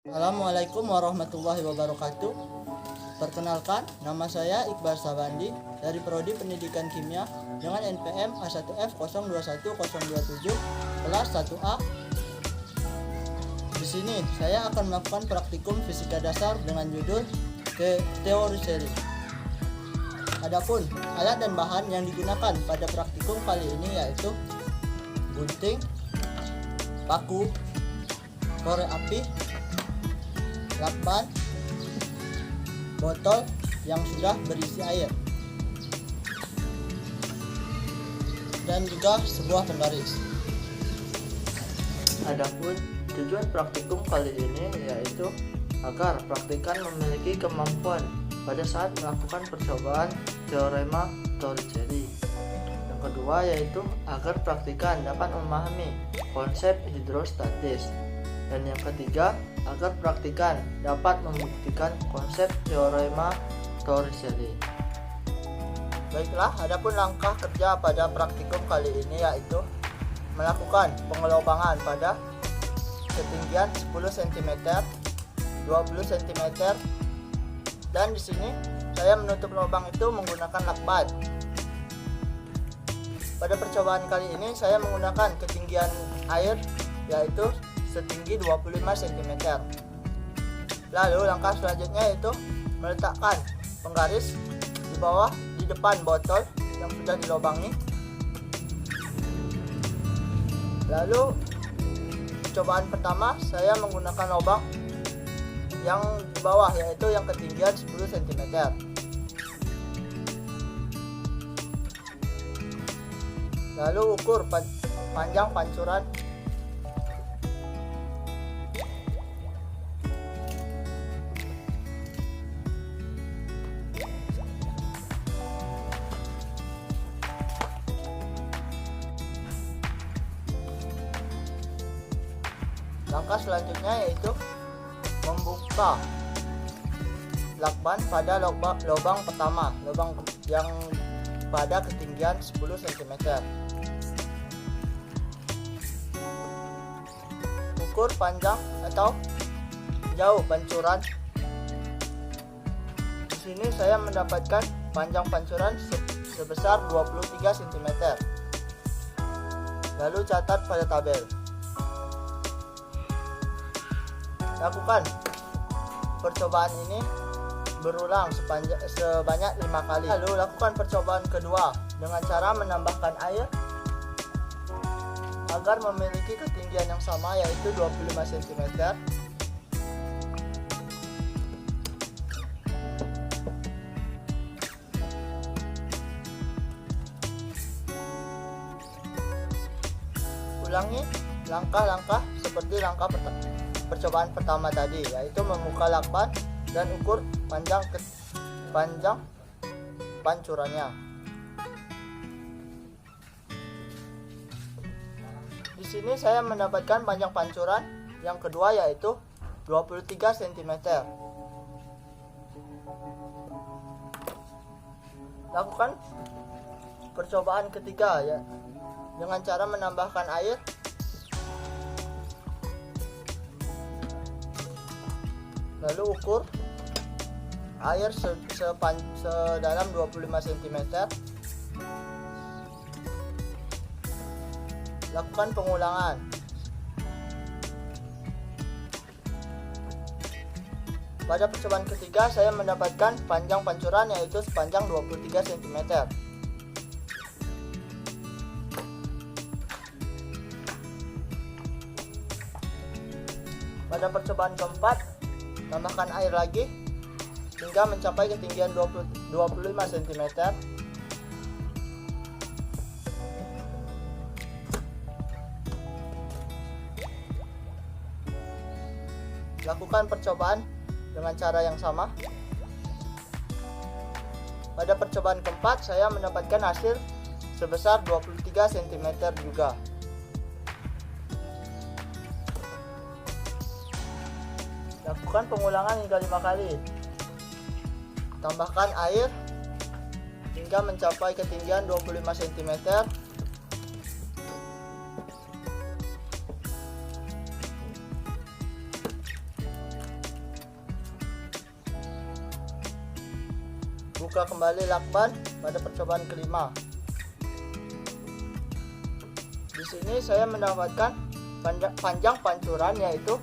Assalamualaikum warahmatullahi wabarakatuh. Perkenalkan, nama saya Iqbal Sabandi dari Prodi Pendidikan Kimia dengan NPM A1F021027 kelas 1A. Di sini saya akan melakukan praktikum fisika dasar dengan judul teori seri. Adapun alat dan bahan yang digunakan pada praktikum kali ini yaitu gunting, paku, korek api, lakban, botol yang sudah berisi air, dan juga sebuah penggaris. Adapun tujuan praktikum kali ini yaitu agar praktikan memiliki kemampuan pada saat melakukan percobaan teorema Torricelli. Yang kedua yaitu agar praktikan dapat memahami konsep hidrostatis. Dan yang ketiga, agar praktikan dapat membuktikan konsep teorema Torricelli. Baiklah, adapun langkah kerja pada praktikum kali ini yaitu melakukan pengelobangan pada ketinggian 10 cm, 20 cm, dan di sini saya menutup lubang itu menggunakan lakban. Pada percobaan kali ini saya menggunakan ketinggian air yaitu setinggi 25 cm. Lalu langkah selanjutnya yaitu meletakkan penggaris di depan botol yang sudah dilubangi. Lalu percobaan pertama saya menggunakan lubang yang di bawah yaitu yang ketinggian 10 cm. Lalu ukur panjang pancuran Langkah selanjutnya yaitu membuka lakban pada lubang pertama, lubang yang pada ketinggian 10 cm. Ukur panjang atau jauh pancuran. Di sini saya mendapatkan panjang pancuran sebesar 23 cm. Lalu catat pada tabel. Lakukan percobaan ini berulang sebanyak 5 kali. Lalu lakukan percobaan kedua dengan cara menambahkan air agar memiliki ketinggian yang sama yaitu 25 cm. Ulangi langkah-langkah seperti langkah percobaan pertama tadi, yaitu membuka lakban dan ukur panjang pancurannya. Di sini saya mendapatkan panjang pancuran yang kedua yaitu 23 cm. Lakukan percobaan ketiga ya dengan cara menambahkan air. Lalu ukur air sedalam 25 cm. Lakukan pengulangan. Pada percobaan ketiga saya mendapatkan panjang pancuran yaitu sepanjang 23 cm. Pada percobaan keempat tambahkan air lagi hingga mencapai ketinggian 25 cm. Lakukan percobaan dengan cara yang sama. Pada percobaan keempat saya mendapatkan hasil sebesar 23 cm juga. Lakukan pengulangan hingga 5 kali. Tambahkan air hingga mencapai ketinggian 25 cm. buka kembali lakban pada percobaan kelima. Di sini saya mendapatkan panjang pancuran yaitu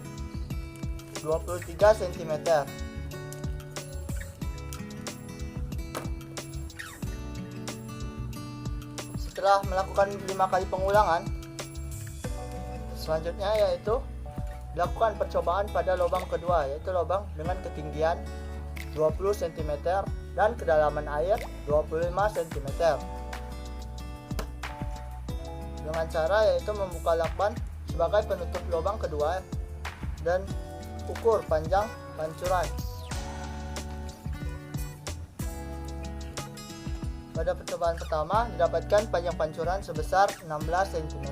23 cm. Setelah melakukan 5 kali pengulangan, selanjutnya yaitu dilakukan percobaan pada lubang kedua, yaitu lubang dengan ketinggian 20 cm dan kedalaman air 25 cm. Dengan cara yaitu membuka lakban sebagai penutup lubang kedua dan ukur panjang pancuran. Pada percobaan pertama didapatkan panjang pancuran sebesar 16 cm.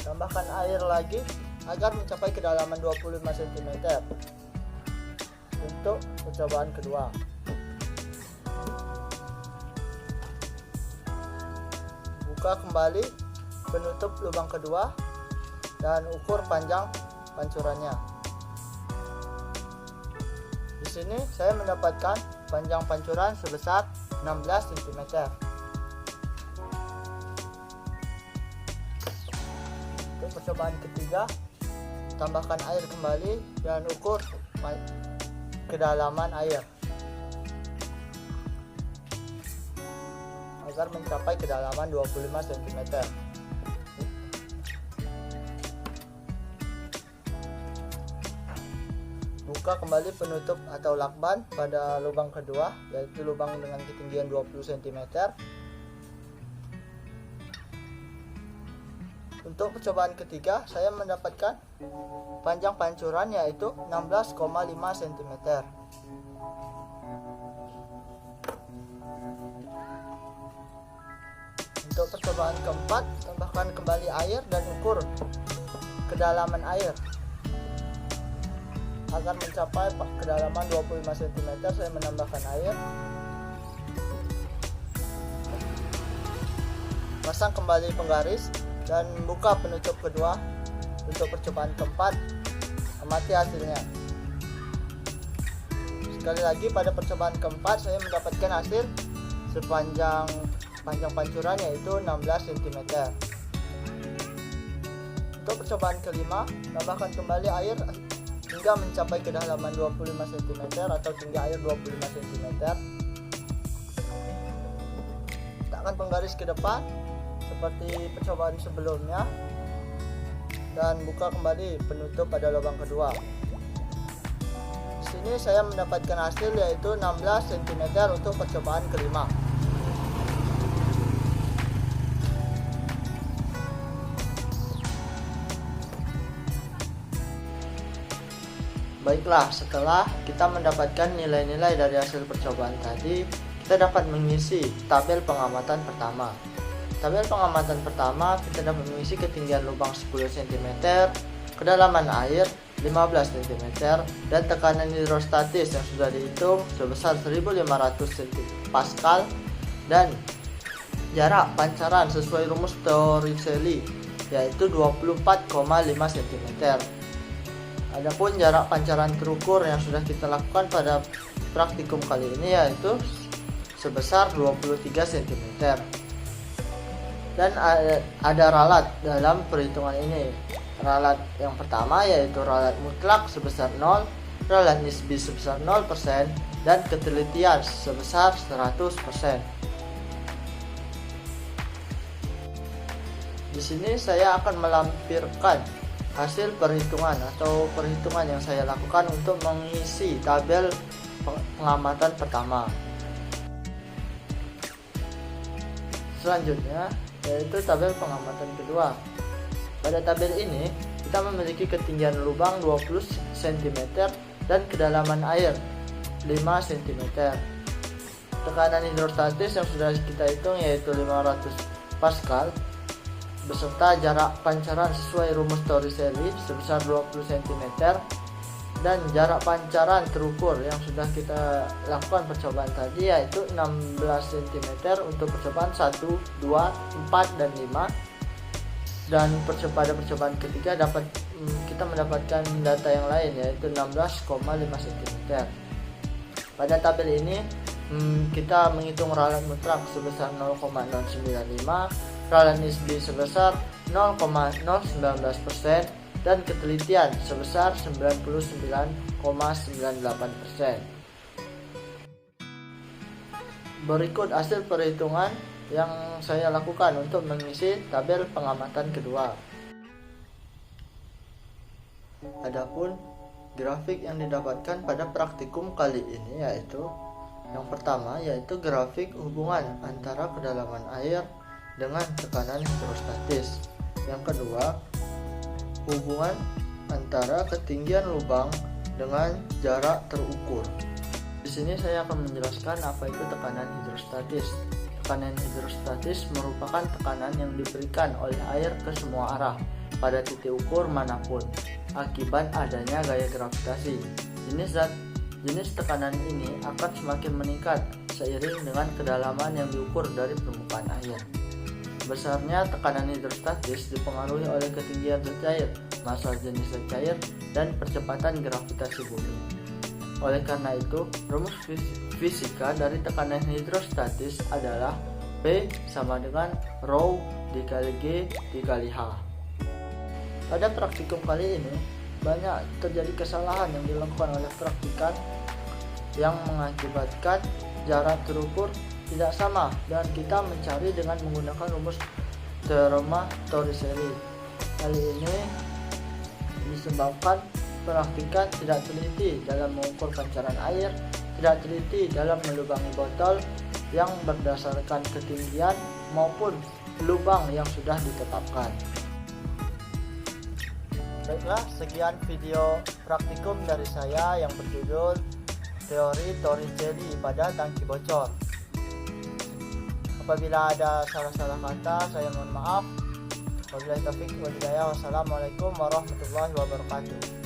Tambahkan air lagi agar mencapai kedalaman 25 cm untuk percobaan kedua. Buka kembali penutup lubang kedua dan ukur panjang pancurannya. Di sini saya mendapatkan panjang pancuran sebesar 16 cm. Untuk percobaan ketiga, tambahkan air kembali dan ukur kedalaman air agar mencapai kedalaman 25 cm. Buka kembali penutup atau lakban pada lubang kedua, yaitu lubang dengan ketinggian 20 cm. Untuk percobaan ketiga, saya mendapatkan panjang pancuran yaitu 16,5 cm. Untuk percobaan keempat, tambahkan kembali air dan ukur kedalaman air. Agar mencapai kedalaman 25 cm, saya menambahkan air. Pasang kembali penggaris dan buka penutup kedua. Untuk percobaan keempat, amati hasilnya. Sekali lagi, pada percobaan keempat saya mendapatkan hasil sepanjang panjang pancuran yaitu 16 cm. Untuk percobaan kelima, tambahkan kembali air hingga mencapai kedalaman 25 cm atau tinggi air 25 cm. Letakkan penggaris ke depan seperti percobaan sebelumnya dan buka kembali penutup pada lubang kedua. Di sini saya mendapatkan hasil yaitu 16 cm untuk percobaan kelima. Baiklah, setelah kita mendapatkan nilai-nilai dari hasil percobaan tadi, kita dapat mengisi tabel pengamatan pertama. Tabel pengamatan pertama, kita dapat mengisi ketinggian lubang 10 cm, kedalaman air 15 cm, dan tekanan hidrostatis yang sudah dihitung sebesar 1500 Pascal, dan jarak pancaran sesuai rumus Torricelli yaitu 24,5 cm. Adapun jarak pancaran terukur yang sudah kita lakukan pada praktikum kali ini yaitu sebesar 23 cm. Dan ada ralat dalam perhitungan ini. Ralat yang pertama yaitu ralat mutlak sebesar 0, ralat nisbi sebesar 0%, dan ketelitian sebesar 100%. Di sini saya akan melampirkan hasil perhitungan atau perhitungan yang saya lakukan untuk mengisi tabel pengamatan pertama. Selanjutnya yaitu tabel pengamatan kedua. Pada tabel ini kita memiliki ketinggian lubang 20 cm dan kedalaman air 5 cm. Tekanan hidrostatis yang sudah kita hitung yaitu 500 Pascal beserta jarak pancaran sesuai rumus Torricelli sebesar 20 cm dan jarak pancaran terukur yang sudah kita lakukan percobaan tadi yaitu 16 cm untuk percobaan 1, 2, 4, dan 5. Dan pada percobaan ketiga dapat kita mendapatkan data yang lain, yaitu 16,5 cm. Pada tabel ini kita menghitung ralan mutlak sebesar 0,095, ralan nisbi sebesar 0,019%, dan ketelitian sebesar 99,98%. Berikut hasil perhitungan yang saya lakukan untuk mengisi tabel pengamatan kedua. Adapun grafik yang didapatkan pada praktikum kali ini yaitu yang pertama, yaitu grafik hubungan antara kedalaman air dengan tekanan hidrostatis. Yang kedua, hubungan antara ketinggian lubang dengan jarak terukur. Di sini saya akan menjelaskan apa itu tekanan hidrostatis. Tekanan hidrostatis merupakan tekanan yang diberikan oleh air ke semua arah pada titik ukur manapun akibat adanya gaya gravitasi. Jenis tekanan ini akan semakin meningkat seiring dengan kedalaman yang diukur dari permukaan air. Besarnya tekanan hidrostatis dipengaruhi oleh ketinggian zat cair, massa jenis zat cair, dan percepatan gravitasi bumi. Oleh karena itu, rumus fisika dari tekanan hidrostatis adalah P sama dengan rho dikali G dikali H. Pada praktikum kali ini, banyak terjadi kesalahan yang dilakukan oleh praktikan yang mengakibatkan jarak terukur tidak sama, dan kita mencari dengan menggunakan rumus teorema Torricelli. Hal ini disebabkan praktikan tidak teliti dalam mengukur pancaran air, tidak teliti dalam melubangi botol yang berdasarkan ketinggian maupun lubang yang sudah ditetapkan. Baiklah, sekian video praktikum dari saya yang berjudul Teori Torricelli pada tangki bocor. Apabila ada salah-salah kata, saya mohon maaf. Wabillahi taufiq wal hidayah. Wassalamualaikum warahmatullahi wabarakatuh.